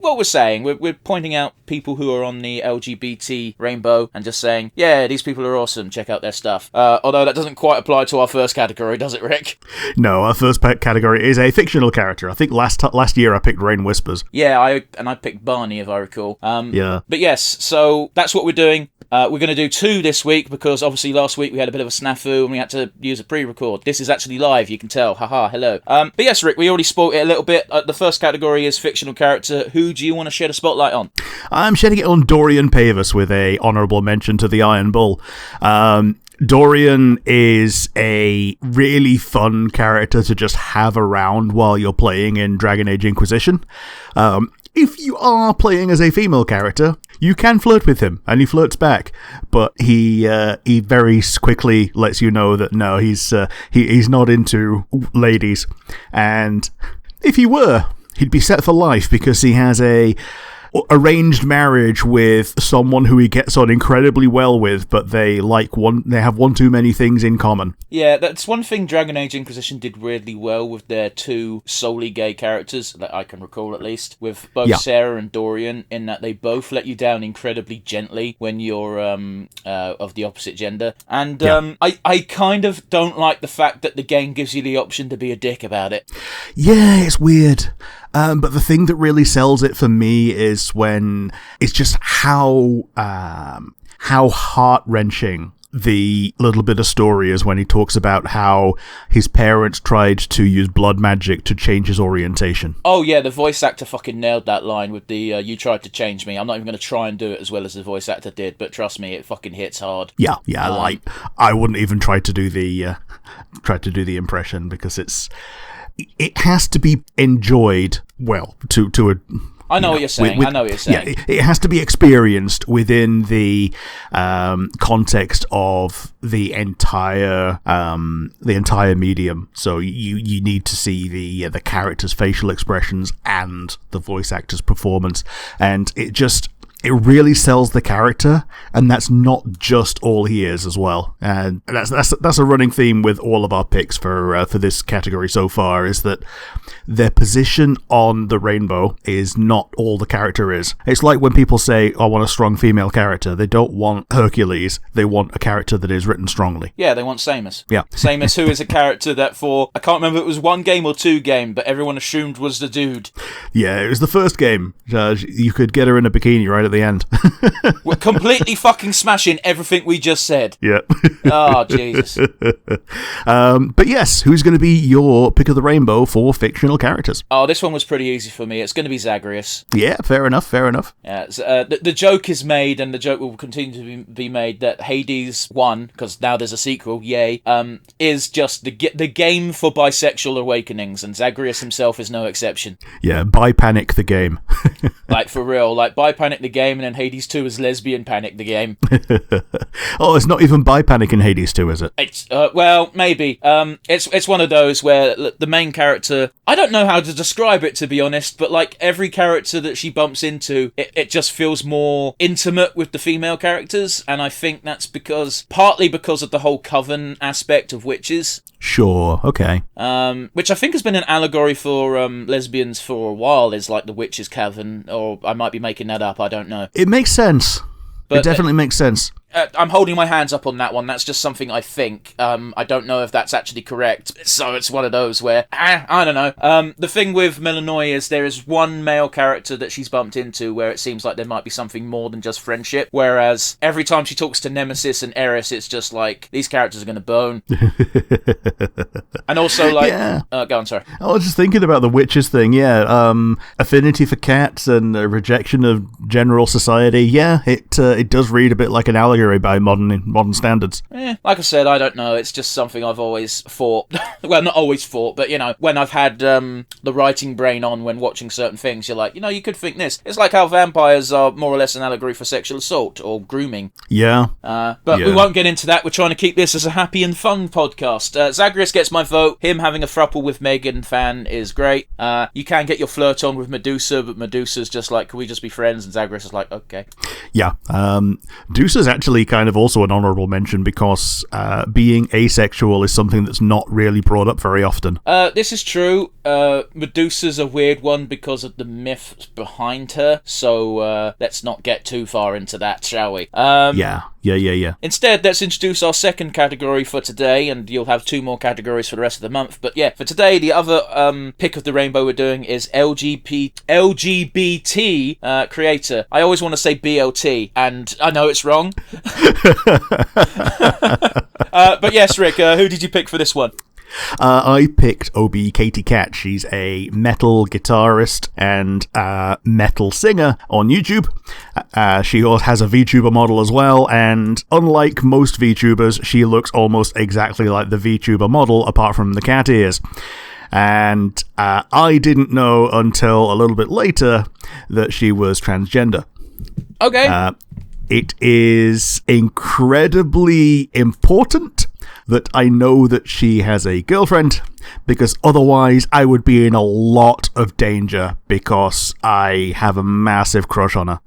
what we're saying, we're pointing out people who are on the LGBT rainbow and just saying, yeah, these people are awesome, check out their stuff. Although that doesn't quite apply to our first category, does it, Rick? No, our first category is a fictional character. I think last year I picked Rain Whispers. Yeah, I picked Barney, if I recall. Yeah. But yes, so that's what we're doing. We're going to do 2 this week because obviously last week we had a bit of a snafu and we had to use a pre-record. This is actually live, you can tell. Haha, hello. But yes, Rick, we already spoiled it a little bit. The first category is fictional character. Who do you want to shed a spotlight on? I'm shedding it on Dorian Pavus with a honourable mention to the Iron Bull. Dorian is a really fun character to just have around while you're playing in Dragon Age Inquisition. If you are playing as a female character, you can flirt with him, and he flirts back. But he very quickly lets you know that no, he's not into ladies. And if he were, he'd be set for life because he has a arranged marriage with someone who he gets on incredibly well with, but they have one too many things in common. Yeah, that's one thing Dragon Age Inquisition did really well with their 2 solely gay characters, that I can recall at least, with both Sarah and Dorian, in that they both let you down incredibly gently when you're of the opposite gender. And I kind of don't like the fact that the game gives you the option to be a dick about it. Yeah, it's weird. But the thing that really sells it for me is when it's just how heart-wrenching the little bit of story is when he talks about how his parents tried to use blood magic to change his orientation. Oh yeah, the voice actor fucking nailed that line with the you tried to change me. I'm not even going to try and do it as well as the voice actor did, but trust me, it fucking hits hard. Yeah, I wouldn't even try to do the impression because it has to be enjoyed well to a. I know what you're saying. I know what you're saying. Yeah, it has to be experienced within the context of the entire medium. So you need to see the character's facial expressions and the voice actor's performance, and it really sells the character, and that's not just all he is as well. And that's a running theme with all of our picks for this category so far, is that their position on the rainbow is not all the character is. It's like when people say, I want a strong female character. They don't want Hercules. They want a character that is written strongly. Yeah, they want Samus. Yeah. Samus, who is a character that I can't remember if it was 1 game or 2 game, but everyone assumed was the dude. Yeah, it was the first game. You could get her in a bikini right at the end. We're completely fucking smashing everything we just said. Yeah. Oh, Jesus. But yes, who's going to be your pick of the rainbow for fictional characters? Oh, this one was pretty easy for me. It's going to be Zagreus. Yeah, fair enough. Yeah, the joke is made, and the joke will continue to be made, that Hades 1, because now there's a sequel, yay, is just the game for bisexual awakenings, and Zagreus himself is no exception. Yeah, bi-panic the game. Like, for real, like, bi-panic the game, and then Hades 2 is lesbian panic the game. Oh, it's not even bi-panic in Hades 2, is it? It's, well, maybe. It's one of those where the main character, I don't know how to describe it, to be honest, but like every character that she bumps into, it just feels more intimate with the female characters, and I think that's partly because of the whole coven aspect of witches. Sure, okay. Which I think has been an allegory for lesbians for a while, is like the witches' coven, or I might be making that up, I don't know. It makes sense. But it definitely makes sense. I'm holding my hands up on that one. That's just something I think. I don't know if that's actually correct. So it's one of those where, I don't know. The thing with Melanoy is there is one male character that she's bumped into where it seems like there might be something more than just friendship. Whereas every time she talks to Nemesis and Eris, it's just like, these characters are going to bone. And also, like... Yeah. Go on, sorry. I was just thinking about the witches thing, yeah. Affinity for cats and rejection of general society. Yeah, it does read a bit like an allegory by modern standards. Like I said, I don't know. It's just something I've always thought. Well, not always thought, but, when I've had the writing brain on when watching certain things, you're like, you could think this. It's like how vampires are more or less an allegory for sexual assault or grooming. Yeah. We won't get into that. We're trying to keep this as a happy and fun podcast. Zagreus gets my vote. Him having a throuple with Megan Fan is great. You can get your flirt on with Medusa, but Medusa's just like, can we just be friends? And Zagreus is like, okay. Yeah. Medusa's actually actually kind of also an honorable mention because being asexual is something that's not really brought up very often. This is true. Medusa's a weird one because of the myths behind her, so let's not get too far into that, shall we? Yeah. Instead, let's introduce our second category for today, and you'll have 2 more categories for the rest of the month. But yeah, for today, the other pick of the rainbow we're doing is LGBT creator. I always want to say BLT, and I know it's wrong. But yes, Rick, who did you pick for this one? I picked Obi Katie Cat. She's a metal guitarist and metal singer on YouTube. She also has a VTuber model as well, and unlike most VTubers, she looks almost exactly like the VTuber model, apart from the cat ears. And I didn't know until a little bit later that she was transgender. Okay. It is incredibly important that I know that she has a girlfriend, because otherwise I would be in a lot of danger because I have a massive crush on her.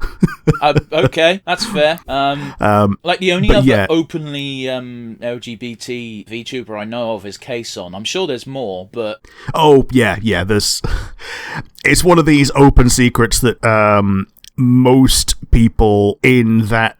Okay, that's fair. Like the only other openly LGBT VTuber I know of is Kason. I'm sure there's more, but... Oh, yeah, there's... It's one of these open secrets that most people in that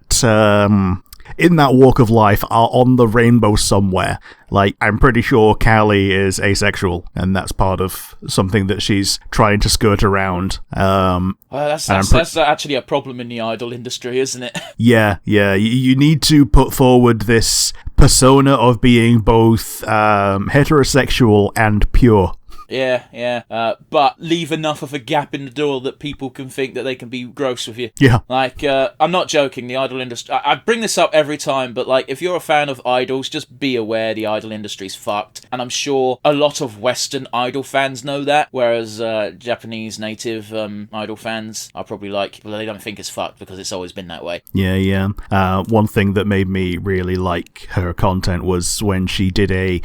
walk of life are on the rainbow somewhere. Like, I'm pretty sure Callie is asexual, and that's part of something that she's trying to skirt around. That's actually a problem in the idol industry, isn't it? Yeah. You need to put forward this persona of being both heterosexual and pure. Yeah. But leave enough of a gap in the door that people can think that they can be gross with you. Yeah. Like, I'm not joking, the idol industry... I bring this up every time, but, like, if you're a fan of idols, just be aware the idol industry's fucked. And I'm sure a lot of Western idol fans know that, whereas Japanese native idol fans are probably like, well, they don't think it's fucked because it's always been that way. Yeah. One thing that made me really like her content was when she did a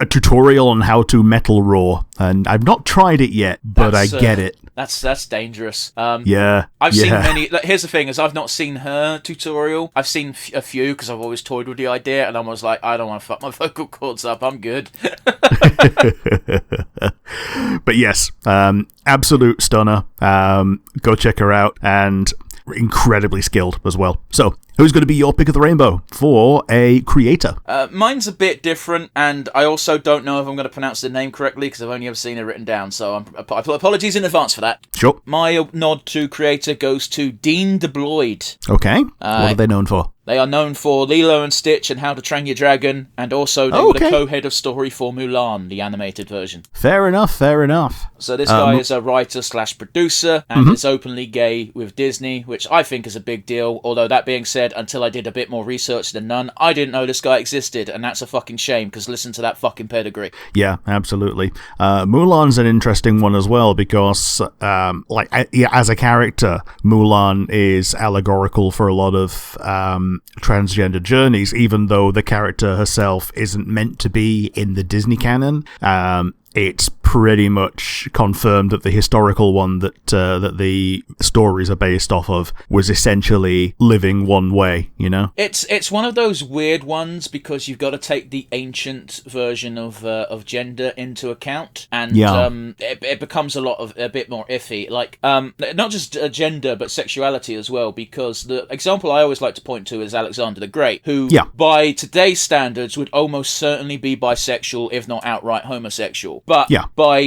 tutorial on how to metal raw, and I've not tried it yet, but I get it. That's dangerous. Yeah. I've seen many... Here's the thing, is I've not seen her tutorial. I've seen a few, because I've always toyed with the idea, and I was like, I don't want to fuck my vocal cords up, I'm good. But yes, absolute stunner. Go check her out, and incredibly skilled as well. So, who's going to be your pick of the rainbow for a creator? Mine's a bit different, and I also don't know if I'm going to pronounce the name correctly because I've only ever seen it written down, so apologies in advance for that. Sure. My nod to creator goes to Dean DeBloyd. Okay. What are they known for? They are known for Lilo and Stitch and How to Train Your Dragon, and also they were the co-head of story for Mulan, the animated version. Fair enough. So this guy is a writer/producer, and is openly gay with Disney, which I think is a big deal, although that being said, until I did a bit more research than none, I didn't know this guy existed, and that's a fucking shame, because listen to that fucking pedigree. Yeah, absolutely. Mulan's an interesting one as well, because, as a character, Mulan is allegorical for a lot of transgender journeys, even though the character herself isn't meant to be in the Disney canon. It's pretty much confirmed that the historical one that the stories are based off of was essentially living one way, you know? It's one of those weird ones because you've got to take the ancient version of gender into account, and it becomes a bit more iffy. Like, not just gender, but sexuality as well, because the example I always like to point to is Alexander the Great, who, by today's standards, would almost certainly be bisexual, if not outright homosexual. But by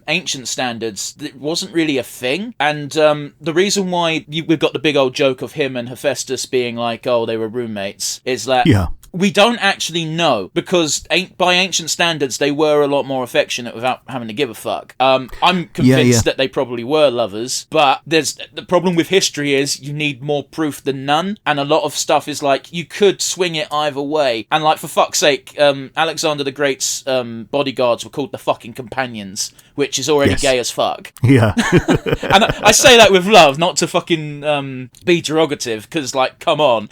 ancient standards, it wasn't really a thing. And the reason why we've got the big old joke of him and Hephaestus being like, oh, they were roommates, is that we don't actually know, because by ancient standards, they were a lot more affectionate without having to give a fuck. I'm convinced that they probably were lovers, but the problem with history is you need more proof than none, and a lot of stuff is like, you could swing it either way. And like, for fuck's sake, Alexander the Great's bodyguards were called the fucking companions, which is already gay as fuck. Yeah. And I say that with love, not to fucking be derogative, because, like, come on.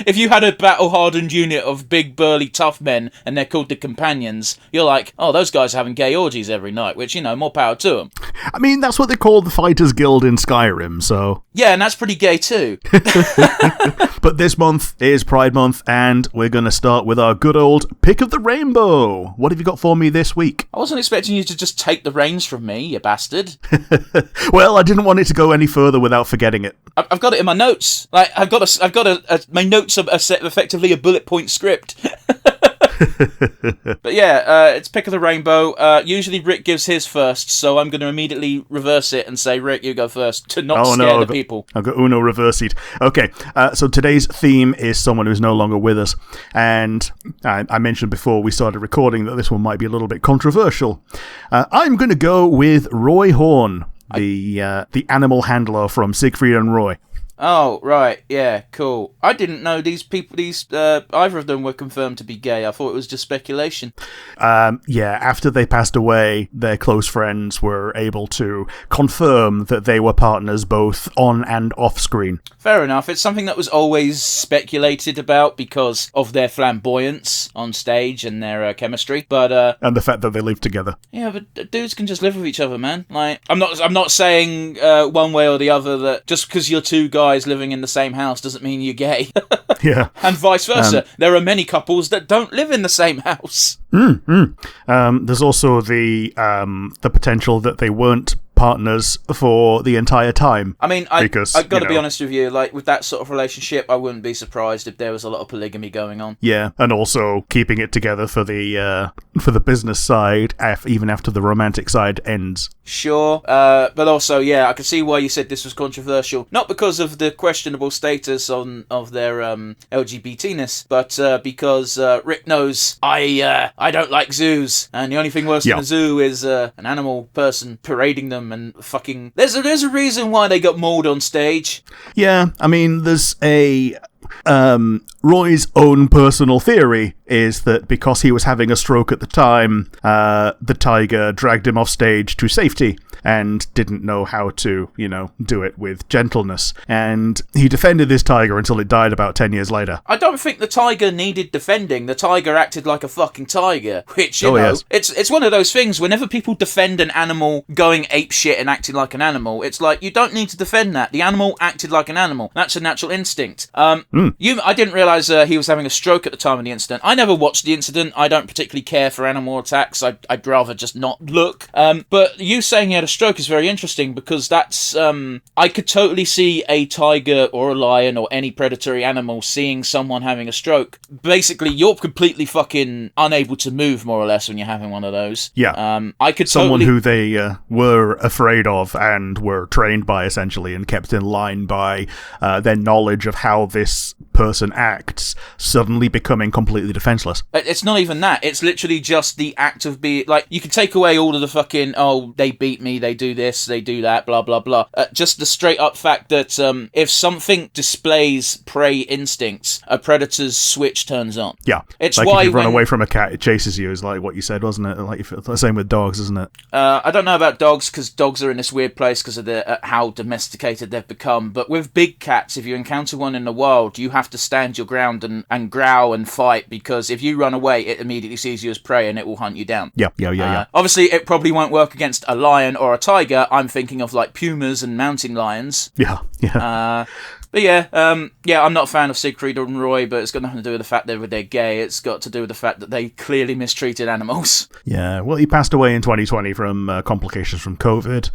If you had a battle-hardened unit of big, burly, tough men, and they're called the Companions, you're like, oh, those guys are having gay orgies every night, which, more power to them. I mean, that's what they call the Fighters Guild in Skyrim, so... Yeah, and that's pretty gay too. But this month is Pride Month, and we're going to start with our good old Pick of the Rainbow. What have you got for me this week? I wasn't expecting you to just take the reins from me, you bastard. Well, I didn't want it to go any further without forgetting it. I've got it in my notes. Like, my notes are effectively a bullet point script. But yeah, it's Pick of the Rainbow. Usually Rick gives his first, so I'm going to immediately reverse it and say, Rick, you go first, to not scare the people. I've got Uno reverse it. Okay, so today's theme is someone who's no longer with us, and I mentioned before we started recording that this one might be a little bit controversial. I'm going to go with Roy Horn, the animal handler from Siegfried and Roy. Oh, right, yeah, cool. I didn't know either of them were confirmed to be gay. I thought it was just speculation. Yeah, after they passed away, their close friends were able to confirm that they were partners both on and off screen. Fair enough. It's something that was always speculated about because of their flamboyance on stage and their chemistry, but and the fact that they live together. Yeah, but dudes can just live with each other, man. Like, I'm not saying one way or the other that just because you're two guys living in the same house doesn't mean you're gay. Yeah. And vice versa. There are many couples that don't live in the same house. There's also the potential that they weren't partners for the entire time. I mean, I've got to be honest with you, like, with that sort of relationship, I wouldn't be surprised if there was a lot of polygamy going on. Yeah, and also keeping it together for the business side, even after the romantic side ends. Sure, but also, yeah, I can see why you said this was controversial. Not because of the questionable status of their LGBT-ness, but because Rick knows I don't like zoos, and the only thing worse than a zoo is an animal person parading them and fucking... There's a reason why they got mauled on stage. Yeah, I mean, there's a... Roy's own personal theory is that because he was having a stroke at the time, the tiger dragged him off stage to safety and didn't know how to, do it with gentleness. And he defended this tiger until it died about 10 years later. I don't think the tiger needed defending. The tiger acted like a fucking tiger, which, yes. It's one of those things, whenever people defend an animal going apeshit and acting like an animal, it's like, you don't need to defend that. The animal acted like an animal. That's a natural instinct. I didn't realise he was having a stroke at the time of the incident. I never watched the incident. I don't particularly care for animal attacks. I'd rather just not look. But you saying he had a stroke is very interesting because that's... I could totally see a tiger or a lion or any predatory animal seeing someone having a stroke. Basically, you're completely fucking unable to move, more or less, when you're having one of those. Yeah. I could Someone who they were afraid of and were trained by, essentially, and kept in line by their knowledge of how this person acts, suddenly becoming completely defenseless. It's not even that. It's literally just the act of being... Like, you can take away all of the fucking, oh, they beat me, they do this, they do that, blah, blah, blah. Just the straight-up fact that if something displays prey instincts, a predator's switch turns on. Yeah. It's like why if you run away from a cat, it chases you, is like what you said, wasn't it? Like the same with dogs, isn't it? I don't know about dogs, because dogs are in this weird place because of how domesticated they've become. But with big cats, if you encounter one in the wild, you have to stand your ground and growl and fight, because if you run away, it immediately sees you as prey and it will hunt you down. Yeah. Obviously, it probably won't work against a lion or a tiger. I'm thinking of like pumas and mountain lions. Yeah. But yeah, I'm not a fan of Siegfried and Roy, but it's got nothing to do with the fact that they're gay. It's got to do with the fact that they clearly mistreated animals. Yeah, well, he passed away in 2020 from complications from COVID.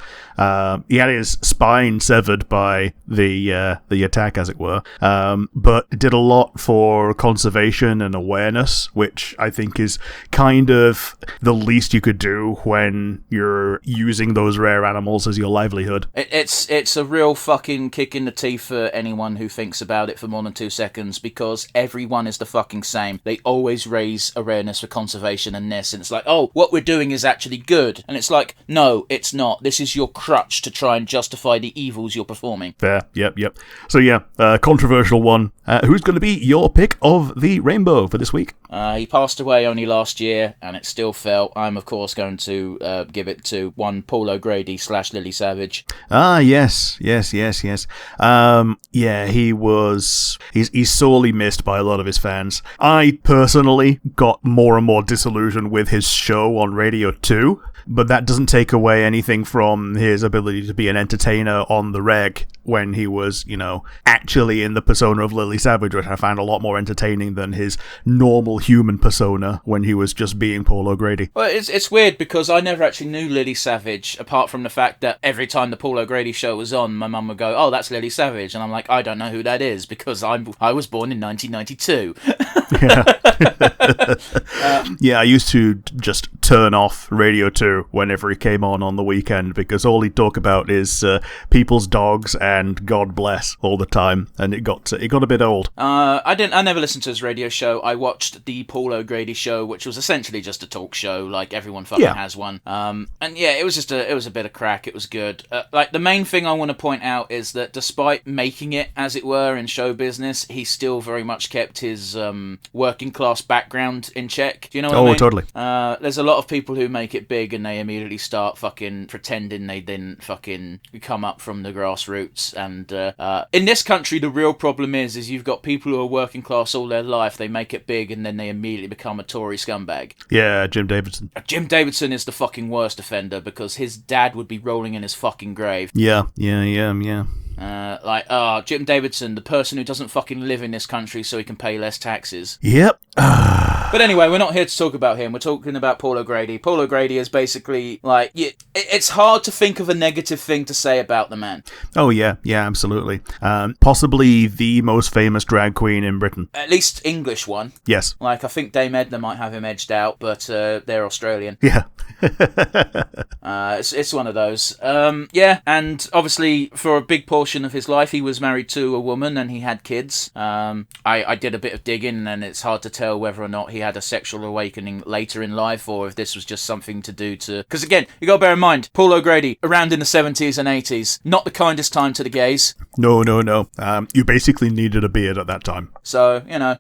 He had his spine severed by the attack, as it were, but did a lot for conservation and awareness, which I think is kind of the least you could do when you're using those rare animals as your livelihood. It's a real fucking kick in the teeth for anyone who thinks about it for more than 2 seconds, because everyone is the fucking same. They always raise awareness for conservation and this, and it's like, oh, what we're doing is actually good. And it's like, no, it's not. This is your crutch to try and justify the evils you're performing. Fair, yep. So yeah, controversial one. Who's going to be your pick of the rainbow for this week? He passed away only last year, and it still felt. I'm, of course, going to give it to one Paul O'Grady / Lily Savage. Ah, yes. Yeah, he's sorely missed by a lot of his fans. I personally got more and more disillusioned with his show on Radio 2, but that doesn't take away anything from his ability to be an entertainer on the reg when he was, actually in the persona of Lily Savage, which I found a lot more entertaining than his normal human persona when he was just being Paul O'Grady. Well, it's weird because I never actually knew Lily Savage, apart from the fact that every time the Paul O'Grady show was on, my mum would go, "Oh, that's Lily Savage," and I'm like, I don't know who that is because I was born in 1992. Yeah, I used to just turn off Radio 2 whenever he came on the weekend because all he'd talk about is people's dogs and God bless all the time, and it got a bit old. I never listened to his radio show. I watched the Paul O'Grady show, which was essentially just a talk show, like everyone fucking has one. And yeah, it was a bit of crack. It was good. Like the main thing I want to point out is that despite making it, as it were, in show business, he still very much kept his working class background in check. Do you know what I mean? Oh, totally. There's a lot of people who make it big and they immediately start fucking pretending they didn't fucking come up from the grassroots. And in this country, the real problem is you've got people who are working class all their life, they make it big, and then they immediately become a Tory scumbag. Yeah, Jim Davidson. Jim Davidson is the fucking worst offender because his dad would be rolling in his fucking grave. Yeah. Jim Davidson, the person who doesn't fucking live in this country so he can pay less taxes. Yep. But anyway, we're not here to talk about him. We're talking about Paul O'Grady. Paul O'Grady is basically, it's hard to think of a negative thing to say about the man. Oh, yeah, absolutely. Possibly the most famous drag queen in Britain. At least English one. Yes. I think Dame Edna might have him edged out, but they're Australian. Yeah. It's one of those. And obviously for a big portion of his life he was married to a woman and he had kids. I did a bit of digging and it's hard to tell whether or not he had a sexual awakening later in life or if this was just something to do to... Because again, you got to bear in mind, Paul O'Grady, around in the 70s and 80s, not the kindest time to the gays. No. You basically needed a beard at that time. So, I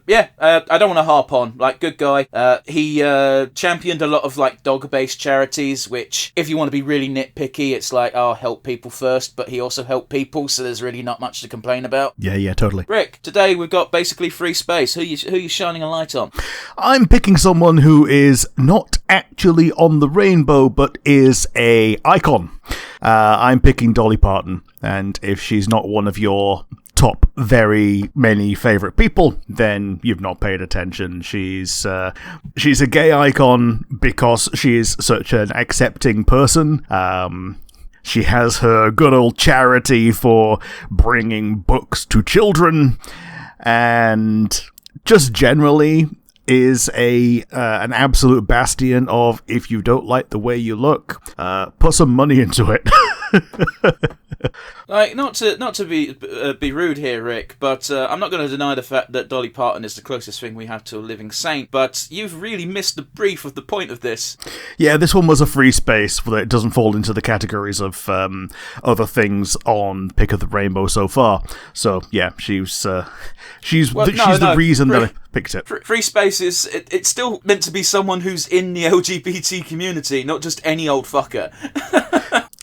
don't want to harp on. Good guy. He championed a lot of, dog-based charities, which, if you want to be really nitpicky, it's help people first, but he also helped people, so there's really not much to complain about. Yeah, totally. Rick, today we've got basically free space. Who you shining a light on? I'm picking someone who is not actually on the rainbow, but is a icon. I'm picking Dolly Parton, and if she's not one of your top very many favourite people, then you've not paid attention. She's a gay icon because she is such an accepting person. She has her good old charity for bringing books to children, and just generally is an absolute bastion of, if you don't like the way you look, put some money into it. Not to be rude here, Rick, but I'm not going to deny the fact that Dolly Parton is the closest thing we have to a living saint, but you've really missed the brief of the point of this. Yeah, this one was a free space, but it doesn't fall into the categories of other things on Pick of the Rainbow so far. So, yeah, she's the reason that I picked it. Free space it's still meant to be someone who's in the LGBT community, not just any old fucker.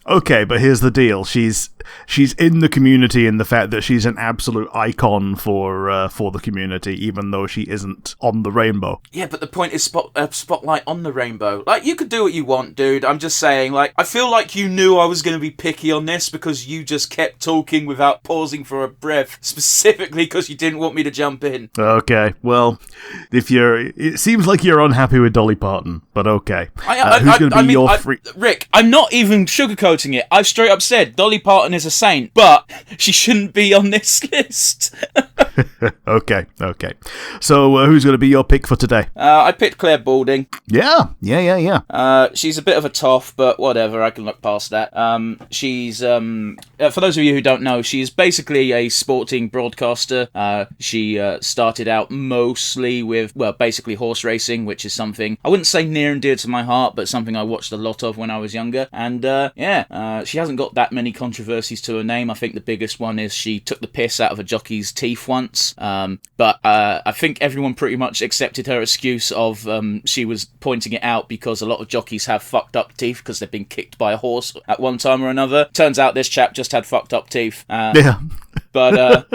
Okay, but here's the deal. She's in the community in the fact that she's an absolute icon for the community, even though she isn't on the rainbow. Yeah, but the point is spotlight on the rainbow. You could do what you want, dude. I'm just saying, I feel like you knew I was going to be picky on this because you just kept talking without pausing for a breath, specifically because you didn't want me to jump in. Okay, well, it seems like you're unhappy with Dolly Parton, but okay. Who's going to be your free... Rick, I'm not even sugarcoating it. I've straight up said Dolly Parton is a saint, but she shouldn't be on this list. Okay. So, who's going to be your pick for today? I picked Claire Balding. Yeah. She's a bit of a toff, but whatever, I can look past that. She's, for those of you who don't know, she's basically a sporting broadcaster. She started out mostly with, basically horse racing, which is something I wouldn't say near and dear to my heart, but something I watched a lot of when I was younger. And, she hasn't got that many controversies to her name. I think the biggest one is she took the piss out of a jockey's teeth once. But I think everyone pretty much accepted her excuse of she was pointing it out because a lot of jockeys have fucked up teeth because they've been kicked by a horse at one time or another. Turns out this chap just had fucked up teeth. Yeah. But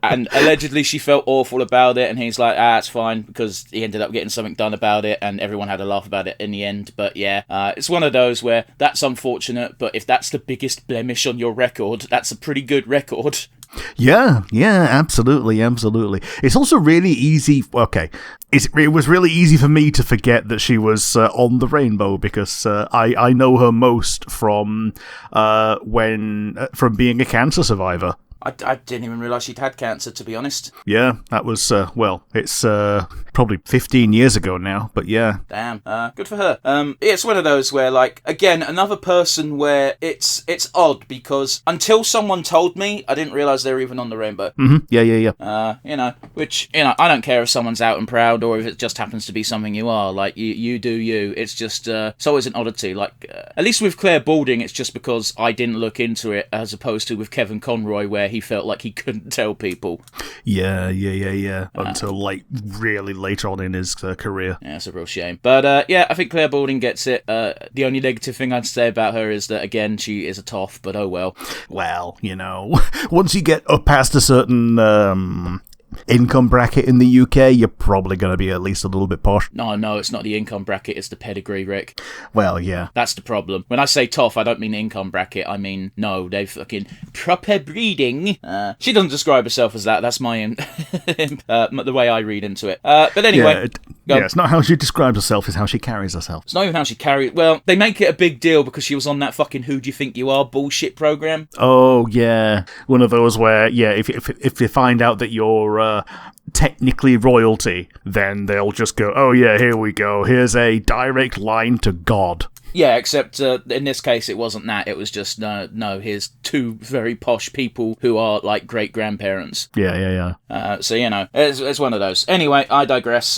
and allegedly she felt awful about it, and he's like, it's fine, because he ended up getting something done about it, and everyone had a laugh about it in the end. But yeah, it's one of those where that's unfortunate, but if that's the biggest blemish on your record, that's a pretty good record. Yeah, absolutely. It's also really easy. Okay, it was really easy for me to forget that she was on the Rainbow, because I know her most from from being a cancer survivor. I didn't even realise she'd had cancer, to be honest. Yeah, that was, it's probably 15 years ago now, but yeah. Damn, good for her. It's one of those where, like, again, another person where it's odd, because until someone told me, I didn't realise they were even on the Rainbow. Mm-hmm. Yeah. Which, I don't care if someone's out and proud, or if it just happens to be something you are. Like, you do you. It's just, it's always an oddity. Like, at least with Claire Balding, it's just because I didn't look into it, as opposed to with Kevin Conroy, where he felt like he couldn't tell people. Yeah. Until, like, really later on in his career. Yeah, it's a real shame. But, yeah, I think Claire Balding gets it. The only negative thing I'd say about her is that, again, she is a toff, but oh well. Well, once you get up past a certain income bracket in the UK, you're probably going to be at least a little bit posh. No, it's not the income bracket, it's the pedigree, Rick. Well, yeah. That's the problem. When I say toff, I don't mean income bracket, I mean, no, they fucking proper breeding. She doesn't describe herself as that, that's my the way I read into it. But anyway... Yeah, it's not how she describes herself, it's how she carries herself. It's not even how she carries... Well, they make it a big deal because she was on that fucking Who Do You Think You Are bullshit program. Oh, yeah. One of those where, yeah, if they find out that you're technically royalty, then they'll just go, oh yeah, here we go. Here's a direct line to God. Yeah, except in this case it wasn't that. It was just, no, here's two very posh people who are like great-grandparents. Yeah. So, it's one of those. Anyway, I digress.